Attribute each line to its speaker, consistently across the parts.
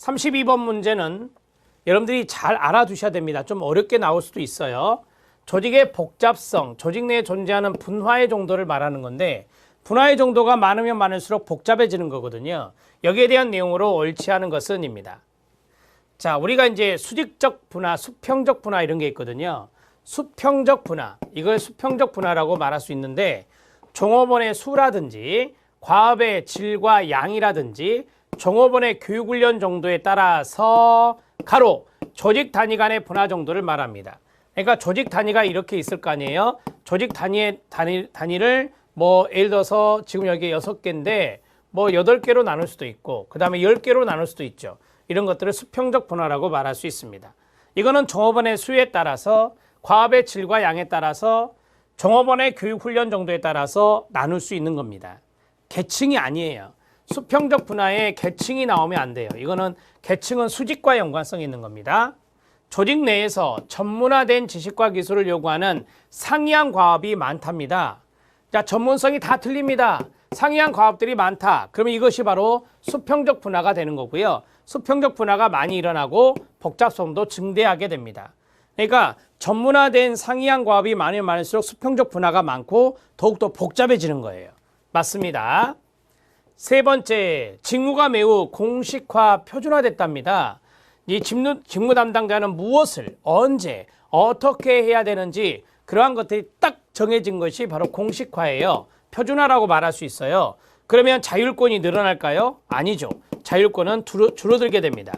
Speaker 1: 32번 문제는 여러분들이 잘 알아두셔야 됩니다. 좀 어렵게 나올 수도 있어요. 조직의 복잡성, 조직 내에 존재하는 분화의 정도를 말하는 건데 분화의 정도가 많으면 많을수록 복잡해지는 거거든요. 여기에 대한 내용으로 옳지 않은 것은입니다. 자, 우리가 이제 수직적 분화, 수평적 분화 이런 게 있거든요. 수평적 분화, 이걸 수평적 분화라고 말할 수 있는데 종업원의 수라든지 과업의 질과 양이라든지 종업원의 교육훈련 정도에 따라서 가로 조직 단위 간의 분화 정도를 말합니다. 그러니까 조직 단위가 이렇게 있을 거 아니에요. 조직 단위를 뭐 예를 들어서 지금 여기 6개인데 뭐 8개로 나눌 수도 있고 그 다음에 10개로 나눌 수도 있죠. 이런 것들을 수평적 분화라고 말할 수 있습니다. 이거는 종업원의 수에 따라서 과업의 질과 양에 따라서 종업원의 교육훈련 정도에 따라서 나눌 수 있는 겁니다. 계층이 아니에요. 수평적 분화에 계층이 나오면 안 돼요. 이거는 계층은 수직과 연관성이 있는 겁니다. 조직 내에서 전문화된 지식과 기술을 요구하는 상이한 과업이 많답니다. 자, 전문성이 다 틀립니다. 상이한 과업들이 많다. 그러면 이것이 바로 수평적 분화가 되는 거고요. 수평적 분화가 많이 일어나고 복잡성도 증대하게 됩니다. 그러니까 전문화된 상이한 과업이 많으면 많을수록 수평적 분화가 많고 더욱더 복잡해지는 거예요. 맞습니다. 세 번째, 직무가 매우 공식화, 표준화됐답니다. 이 직무 담당자는 무엇을, 언제, 어떻게 해야 되는지 그러한 것들이 딱 정해진 것이 바로 공식화예요. 표준화라고 말할 수 있어요. 그러면 자율권이 늘어날까요? 아니죠. 자율권은 줄어들게 됩니다.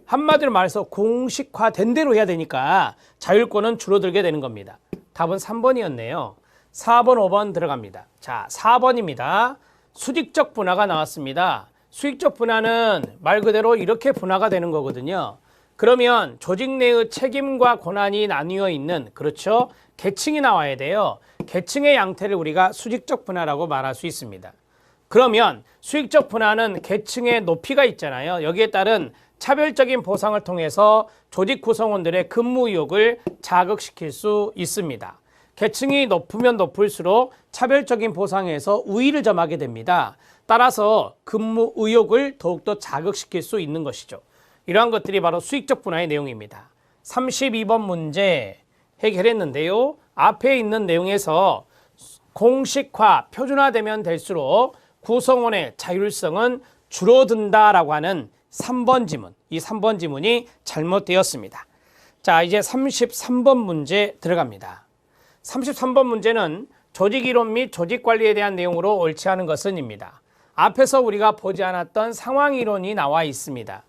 Speaker 1: 한마디로 말해서 공식화된 대로 해야 되니까 자율권은 줄어들게 되는 겁니다. 답은 3번이었네요. 4번, 5번 들어갑니다. 자, 4번입니다. 수직적 분화가 나왔습니다. 수직적 분화는 말 그대로 이렇게 분화가 되는 거거든요. 그러면 조직 내의 책임과 권한이 나뉘어 있는, 그렇죠? 계층이 나와야 돼요. 계층의 양태를 우리가 수직적 분화라고 말할 수 있습니다. 그러면 수직적 분화는 계층의 높이가 있잖아요. 여기에 따른 차별적인 보상을 통해서 조직 구성원들의 근무 의욕을 자극시킬 수 있습니다. 계층이 높으면 높을수록 차별적인 보상에서 우위를 점하게 됩니다. 따라서 근무 의욕을 더욱더 자극시킬 수 있는 것이죠. 이러한 것들이 바로 수직적 분화의 내용입니다. 32번 문제 해결했는데요. 앞에 있는 내용에서 공식화, 표준화되면 될수록 구성원의 자율성은 줄어든다라고 하는 3번 지문, 이 3번 지문이 잘못되었습니다. 자, 이제 33번 문제 들어갑니다. 33번 문제는 조직이론 및 조직관리에 대한 내용으로 옳지 않은 것은입니다. 앞에서 우리가 보지 않았던 상황이론이 나와 있습니다.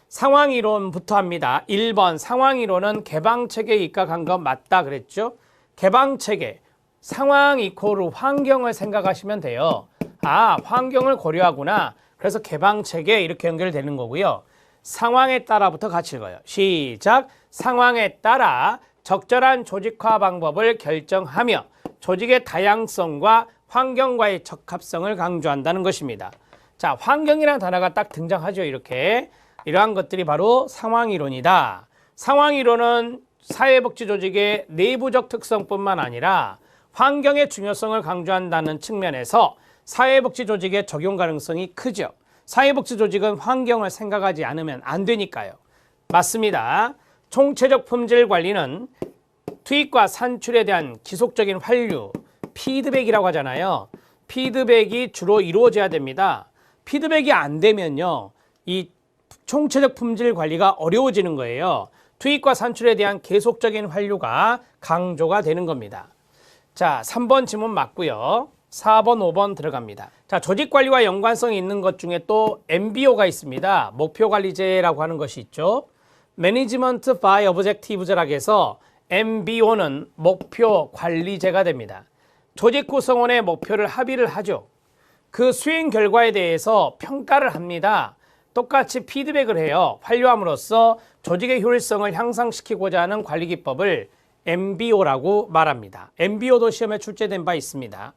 Speaker 1: 상황이론부터 합니다. 1번 상황이론은 개방체계에 입각한 것 맞다 그랬죠? 개방체계, 상황 이코르 환경을 생각하시면 돼요. 아, 환경을 고려하구나. 그래서 개방체계 이렇게 연결되는 거고요. 상황에 따라부터 같이 읽어요. 시작. 상황에 따라 적절한 조직화 방법을 결정하며 조직의 다양성과 환경과의 적합성을 강조한다는 것입니다. 자, 환경이라는 단어가 딱 등장하죠. 이렇게. 이러한 것들이 바로 상황이론이다. 상황이론은 사회복지 조직의 내부적 특성뿐만 아니라 환경의 중요성을 강조한다는 측면에서 사회복지 조직의 적용 가능성이 크죠. 사회복지 조직은 환경을 생각하지 않으면 안 되니까요. 맞습니다. 총체적 품질 관리는 투입과 산출에 대한 지속적인 환류, 피드백이라고 하잖아요. 피드백이 주로 이루어져야 됩니다. 피드백이 안 되면요, 이 총체적 품질 관리가 어려워지는 거예요. 투입과 산출에 대한 계속적인 환류가 강조가 되는 겁니다. 자, 3번 지문 맞고요. 4번, 5번 들어갑니다. 자, 조직관리와 연관성이 있는 것 중에 또 MBO가 있습니다. 목표관리제라고 하는 것이 있죠. Management by Objectives라고 해서 MBO는 목표관리제가 됩니다. 조직 구성원의 목표를 합의를 하죠. 그 수행 결과에 대해서 평가를 합니다. 똑같이 피드백을 해요. 환류함으로써 조직의 효율성을 향상시키고자 하는 관리기법을 MBO라고 말합니다. MBO도 시험에 출제된 바 있습니다.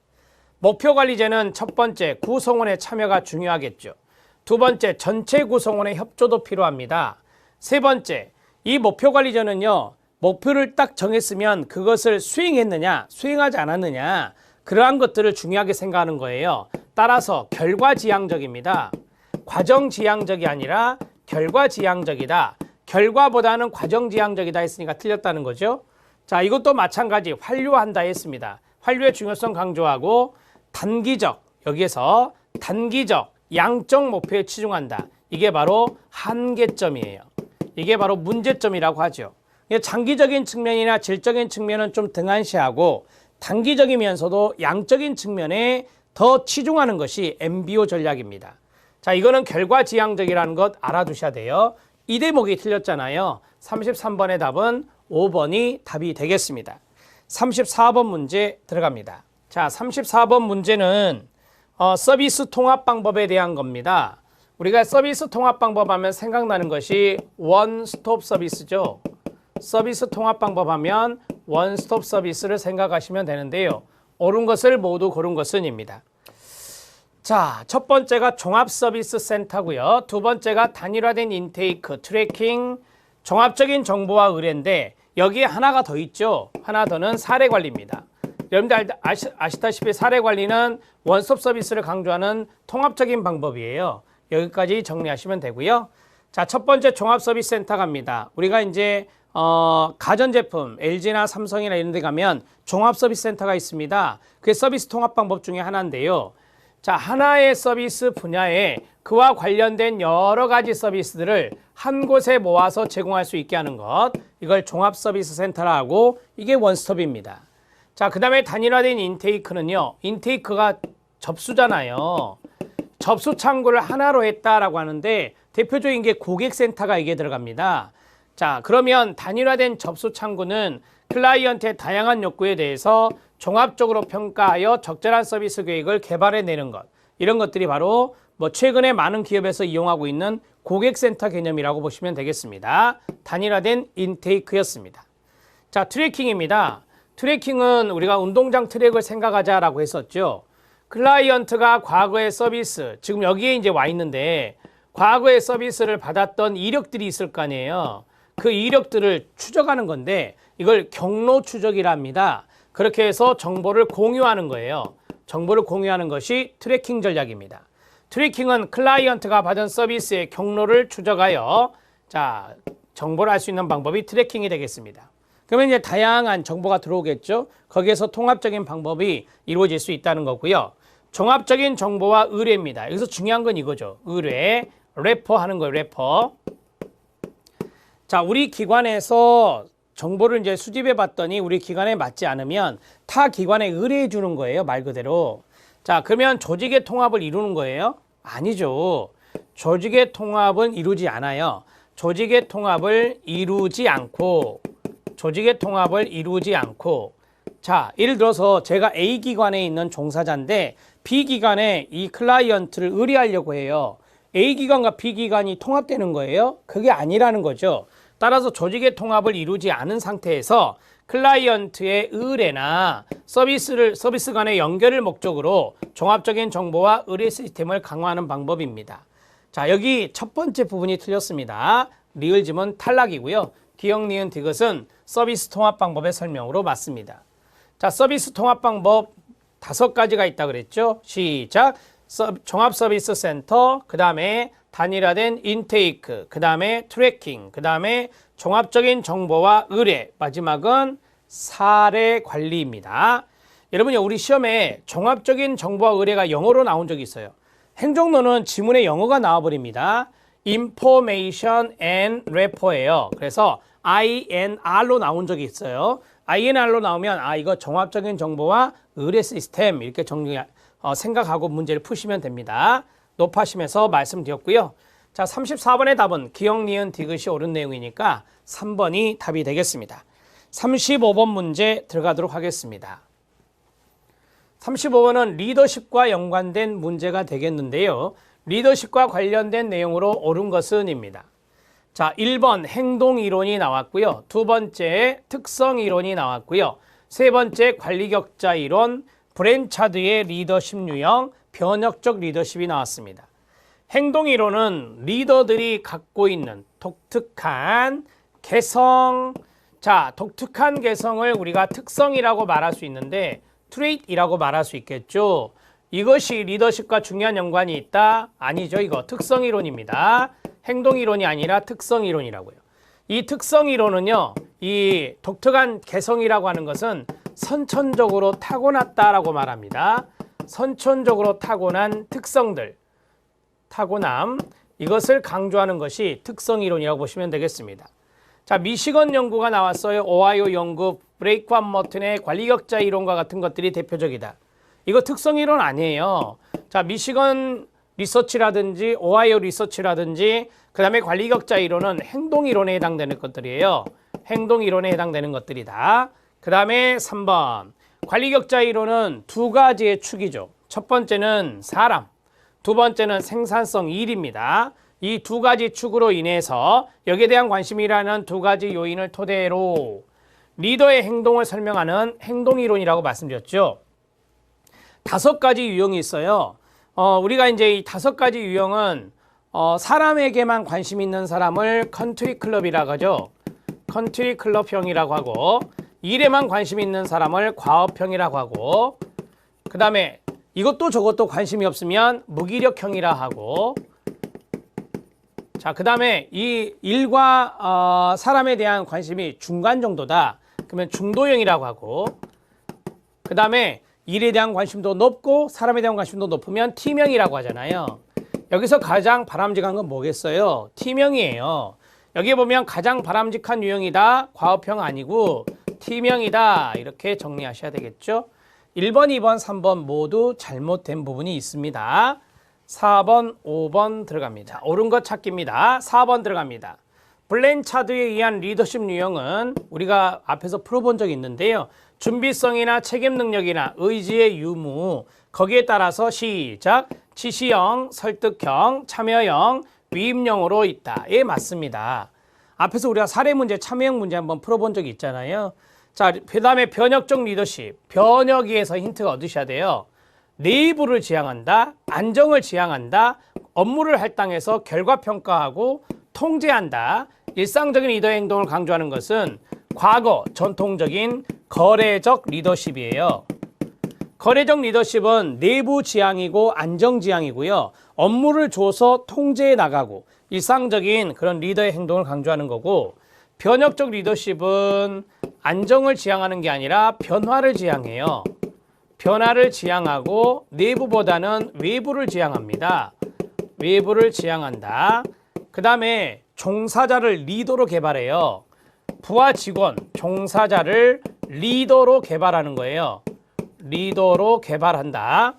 Speaker 1: 목표관리제는 첫 번째, 구성원의 참여가 중요하겠죠. 두 번째, 전체 구성원의 협조도 필요합니다. 세 번째, 이 목표관리제는요, 목표를 딱 정했으면 그것을 수행했느냐, 수행하지 않았느냐, 그러한 것들을 중요하게 생각하는 거예요. 따라서 결과지향적입니다. 과정지향적이 아니라 결과지향적이다. 결과보다는 과정지향적이다 했으니까 틀렸다는 거죠. 자, 이것도 마찬가지 환류한다 했습니다. 환류의 중요성 강조하고 단기적, 여기에서 단기적 양적 목표에 치중한다. 이게 바로 한계점이에요. 이게 바로 문제점이라고 하죠. 장기적인 측면이나 질적인 측면은 좀 등한시하고 단기적이면서도 양적인 측면에 더 치중하는 것이 MBO 전략입니다. 자, 이거는 결과지향적이라는 것 알아두셔야 돼요. 이 대목이 틀렸잖아요. 33번의 답은 5번이 답이 되겠습니다. 34번 문제 들어갑니다. 자, 34번 문제는 서비스 통합 방법에 대한 겁니다. 우리가 서비스 통합 방법 하면 생각나는 것이 원스톱 서비스죠. 서비스 통합 방법 하면 원스톱 서비스를 생각하시면 되는데요. 옳은 것을 모두 고른 것은입니다. 자, 첫 번째가 종합 서비스 센터고요. 두 번째가 단일화된 인테이크, 트래킹, 종합적인 정보와 의뢰인데 여기에 하나가 더 있죠. 하나 더는 사례 관리입니다. 여러분들 아시다시피 사례 관리는 원스톱 서비스를 강조하는 통합적인 방법이에요. 여기까지 정리하시면 되고요. 자, 첫 번째 종합 서비스 센터 갑니다. 우리가 이제 가전제품, LG나 삼성이나 이런 데 가면 종합 서비스 센터가 있습니다. 그게 서비스 통합 방법 중에 하나인데요. 자, 하나의 서비스 분야에 그와 관련된 여러 가지 서비스들을 한 곳에 모아서 제공할 수 있게 하는 것. 이걸 종합 서비스 센터라 하고 이게 원스톱입니다. 자, 그 다음에 단일화된 인테이크는요. 인테이크가 접수잖아요. 접수 창구를 하나로 했다라고 하는데 대표적인 게 고객센터가 이게 들어갑니다. 자, 그러면 단일화된 접수 창구는 클라이언트의 다양한 욕구에 대해서 종합적으로 평가하여 적절한 서비스 계획을 개발해내는 것. 이런 것들이 바로 최근에 많은 기업에서 이용하고 있는 고객센터 개념이라고 보시면 되겠습니다. 단일화된 인테이크였습니다. 자, 트래킹입니다. 트래킹은 우리가 운동장 트랙을 생각하자라고 했었죠. 클라이언트가 과거의 서비스, 지금 여기에 이제 와 있는데 과거의 서비스를 받았던 이력들이 있을 거 아니에요. 그 이력들을 추적하는 건데 이걸 경로 추적이라 합니다. 그렇게 해서 정보를 공유하는 거예요. 정보를 공유하는 것이 트래킹 전략입니다. 트래킹은 클라이언트가 받은 서비스의 경로를 추적하여 정보를 알 수 있는 방법이 트래킹이 되겠습니다. 그러면 이제 다양한 정보가 들어오겠죠. 거기에서 통합적인 방법이 이루어질 수 있다는 거고요. 종합적인 정보와 의뢰입니다. 여기서 중요한 건 이거죠. 의뢰, 레퍼 하는 거예요. 레퍼. 자, 우리 기관에서 정보를 이제 수집해 봤더니 우리 기관에 맞지 않으면 타 기관에 의뢰해 주는 거예요. 말 그대로. 자, 그러면 조직의 통합을 이루는 거예요? 아니죠. 조직의 통합은 이루지 않아요. 조직의 통합을 이루지 않고 자, 예를 들어서 제가 A 기관에 있는 종사자인데 B 기관에 이 클라이언트를 의뢰하려고 해요. A 기관과 B 기관이 통합되는 거예요? 그게 아니라는 거죠. 따라서 조직의 통합을 이루지 않은 상태에서 클라이언트의 의뢰나 서비스 간의 연결을 목적으로 종합적인 정보와 의뢰 시스템을 강화하는 방법입니다. 자, 여기 첫 번째 부분이 틀렸습니다. 리을 지문 탈락이고요. 기억, 니은, 디귿은 서비스 통합 방법의 설명으로 맞습니다. 자, 서비스 통합 방법 5가지가 있다 그랬죠. 시작. 종합 서비스 센터, 그 다음에 단일화된 인테이크, 그 다음에 트래킹, 그 다음에 종합적인 정보와 의뢰, 마지막은 사례 관리입니다. 여러분요, 우리 시험에 종합적인 정보와 의뢰가 영어로 나온 적이 있어요. 행정론은 지문에 영어가 나와버립니다. Information and Refer예요. 그래서 INR로 나온 적이 있어요. INR로 나오면 이거 종합적인 정보와 의뢰 시스템 이렇게 생각하고 문제를 푸시면 됩니다. 높아심에서 말씀드렸고요. 자, 34번의 답은 기억, 니은, 디귿이 옳은 내용이니까 3번이 답이 되겠습니다. 35번 문제 들어가도록 하겠습니다. 35번은 리더십과 연관된 문제가 되겠는데요. 리더십과 관련된 내용으로 옳은 것은입니다. 자, 1번 행동이론이 나왔고요. 두 번째 특성이론이 나왔고요. 세 번째 관리격자 이론, 브랜차드의 리더십 유형, 변혁적 리더십이 나왔습니다. 행동이론은 리더들이 갖고 있는 독특한 개성, 자, 독특한 개성을 우리가 특성이라고 말할 수 있는데 트레이트이라고 말할 수 있겠죠. 이것이 리더십과 중요한 연관이 있다? 아니죠. 이거 특성이론입니다. 행동이론이 아니라 특성이론이라고요. 이 특성이론은요, 이 독특한 개성이라고 하는 것은 선천적으로 타고났다라고 말합니다. 선천적으로 타고난 특성들, 타고남, 이것을 강조하는 것이 특성이론이라고 보시면 되겠습니다. 자, 미시건 연구가 나왔어요. 오하이오 연구, 브레이크완 머튼의 관리격자 이론과 같은 것들이 대표적이다. 이거 특성이론 아니에요. 자, 미시건 리서치라든지 오하이오 리서치라든지 그 다음에 관리격자 이론은 행동이론에 해당되는 것들이에요. 행동이론에 해당되는 것들이다. 그 다음에 3번 관리격자 이론은 두 가지의 축이죠. 첫 번째는 사람, 두 번째는 생산성 일입니다. 이 두 가지 축으로 인해서 여기에 대한 관심이라는 두 가지 요인을 토대로 리더의 행동을 설명하는 행동이론이라고 말씀드렸죠. 5가지 유형이 있어요. 우리가 이제 이 5가지 유형은 사람에게만 관심 있는 사람을 컨트리 클럽이라고 하죠. 컨트리 클럽형이라고 하고, 일에만 관심 있는 사람을 과업형이라고 하고, 그 다음에 이것도 저것도 관심이 없으면 무기력형이라 하고, 자, 그 다음에 이 일과 사람에 대한 관심이 중간 정도다. 그러면 중도형이라고 하고, 그 다음에 일에 대한 관심도 높고 사람에 대한 관심도 높으면 T형이라고 하잖아요. 여기서 가장 바람직한 건 뭐겠어요? T형이에요. 여기에 보면 가장 바람직한 유형이다. 과업형 아니고 T형이다. 이렇게 정리하셔야 되겠죠. 1번, 2번, 3번 모두 잘못된 부분이 있습니다. 4번, 5번 들어갑니다. 옳은 것 찾기입니다. 4번 들어갑니다. 블랜차드에 의한 리더십 유형은 우리가 앞에서 풀어본 적이 있는데요. 준비성이나 책임 능력이나 의지의 유무, 거기에 따라서 시작, 지시형, 설득형, 참여형, 위임형으로 있다. 예, 맞습니다. 앞에서 우리가 사례 문제, 참여형 문제 한번 풀어본 적이 있잖아요. 자, 그 다음에 변혁적 리더십, 변혁에서 힌트가 얻으셔야 돼요. 내부를 지향한다, 안정을 지향한다, 업무를 할당해서 결과평가하고 통제한다. 일상적인 리더 행동을 강조하는 것은 과거 전통적인 거래적 리더십이에요. 거래적 리더십은 내부 지향이고 안정 지향이고요. 업무를 줘서 통제해 나가고 일상적인 그런 리더의 행동을 강조하는 거고, 변혁적 리더십은 안정을 지향하는 게 아니라 변화를 지향해요. 변화를 지향하고 내부보다는 외부를 지향합니다. 외부를 지향한다. 그 다음에 종사자를 리더로 개발해요. 부하 직원, 종사자를 리더로 개발하는 거예요. 리더로 개발한다.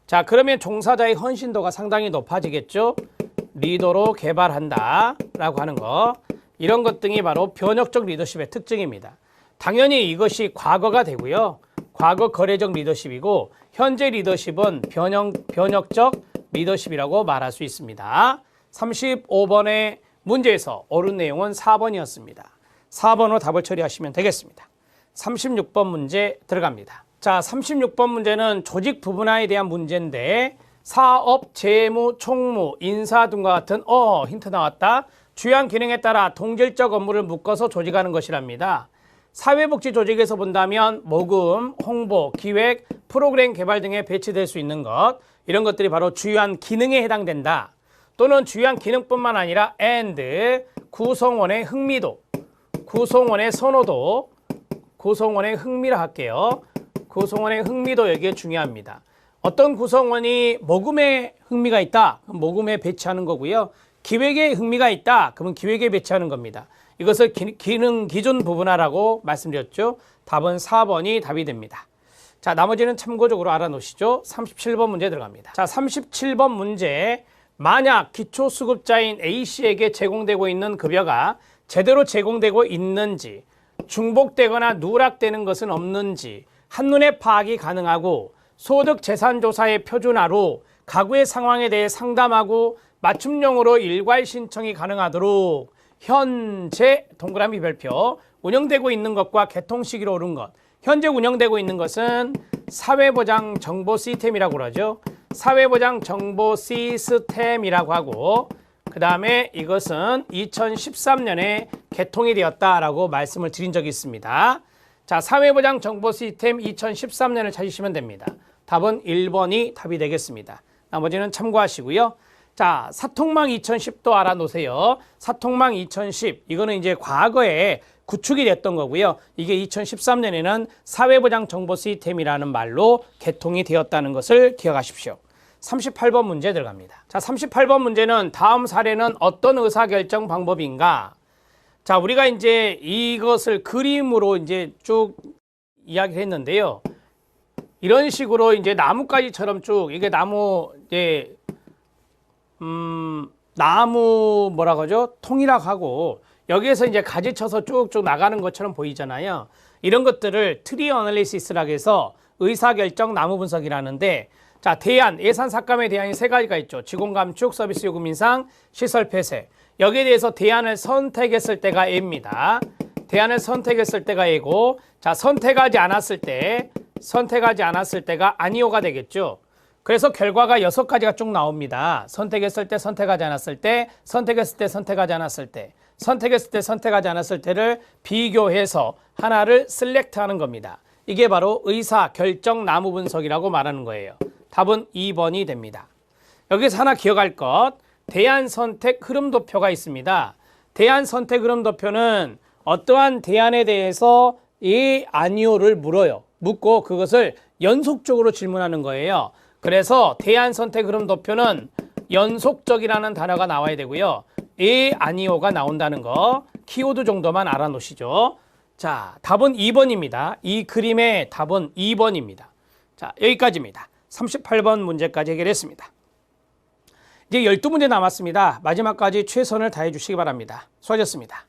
Speaker 1: 자, 그러면 종사자의 헌신도가 상당히 높아지겠죠. 리더로 개발한다 라고 하는 거, 이런 것 등이 바로 변혁적 리더십의 특징입니다. 당연히 이것이 과거가 되고요. 과거 거래적 리더십이고, 현재 리더십은 변혁적 리더십이라고 말할 수 있습니다. 35번의 문제에서 옳은 내용은 4번이었습니다. 4번으로 답을 처리하시면 되겠습니다. 36번 문제 들어갑니다. 자, 36번 문제는 조직 부분화에 대한 문제인데, 사업, 재무, 총무, 인사 등과 같은 힌트 나왔다. 주요한 기능에 따라 동질적 업무를 묶어서 조직하는 것이랍니다. 사회복지 조직에서 본다면 모금, 홍보, 기획, 프로그램 개발 등에 배치될 수 있는 것, 이런 것들이 바로 주요한 기능에 해당된다. 또는 주요한 기능뿐만 아니라 and 구성원의 흥미도, 구성원의 선호도, 구성원의 흥미라 할게요. 구성원의 흥미도 여기에 중요합니다. 어떤 구성원이 모금에 흥미가 있다, 그럼 모금에 배치하는 거고요. 기획에 흥미가 있다, 그러면 기획에 배치하는 겁니다. 이것을 기능 기준 부분화라고 말씀드렸죠. 답은 4번이 답이 됩니다. 자, 나머지는 참고적으로 알아놓으시죠. 37번 문제 들어갑니다. 자, 37번 문제. 만약 기초수급자인 A씨에게 제공되고 있는 급여가 제대로 제공되고 있는지, 중복되거나 누락되는 것은 없는지 한눈에 파악이 가능하고, 소득재산조사의 표준화로 가구의 상황에 대해 상담하고 맞춤형으로 일괄 신청이 가능하도록 현재 동그라미 별표 운영되고 있는 것과 개통 시기로 옳은 것. 현재 운영되고 있는 것은 사회보장 정보 시스템이라고 그러죠. 사회보장 정보 시스템이라고 하고, 그 다음에 이것은 2013년에 개통이 되었다라고 말씀을 드린 적이 있습니다. 자, 사회보장 정보 시스템 2013년을 찾으시면 됩니다. 답은 1번이 답이 되겠습니다. 나머지는 참고하시고요. 자, 사통망 2010도 알아놓으세요. 사통망 2010, 이거는 이제 과거에 구축이 됐던 거고요. 이게 2013년에는 사회보장 정보 시스템이라는 말로 개통이 되었다는 것을 기억하십시오. 38번 문제 들어갑니다. 자, 38번 문제는 다음 사례는 어떤 의사결정 방법인가? 자, 우리가 이제 이것을 그림으로 이제 쭉 이야기를 했는데요. 이런 식으로 이제 나뭇가지처럼 쭉, 이게 나무, 이제, 나무 뭐라고 하죠? 통이라고 하고, 여기에서 이제 가지 쳐서 쭉쭉 나가는 것처럼 보이잖아요. 이런 것들을 트리 어널리시스라고 해서 의사결정 나무 분석이라는데, 자, 대안, 예산 삭감의 대안이 세 가지가 있죠. 직원 감축, 서비스 요금 인상, 시설 폐쇄. 여기에 대해서 대안을 선택했을 때가 A입니다. 대안을 선택했을 때가 A고, 자, 선택하지 않았을 때가 아니오가 되겠죠. 그래서 결과가 6가지가 쭉 나옵니다. 선택했을 때, 선택하지 않았을 때, 선택했을 때, 선택하지 않았을 때, 선택했을 때, 선택하지 않았을 때를 비교해서 하나를 셀렉트하는 겁니다. 이게 바로 의사결정 나무 분석이라고 말하는 거예요. 답은 2번이 됩니다. 여기서 하나 기억할 것, 대안선택 흐름도표가 있습니다. 대안선택 흐름도표는 어떠한 대안에 대해서 예, 아니오를 물어요. 묻고 그것을 연속적으로 질문하는 거예요. 그래서 대안선택 흐름도표는 연속적이라는 단어가 나와야 되고요. 예, 아니오가 나온다는 거 키워드 정도만 알아놓으시죠. 자, 답은 2번입니다. 이 그림의 답은 2번입니다. 자, 여기까지입니다. 38번 문제까지 해결했습니다. 이제 12문제 남았습니다. 마지막까지 최선을 다해 주시기 바랍니다. 수고하셨습니다.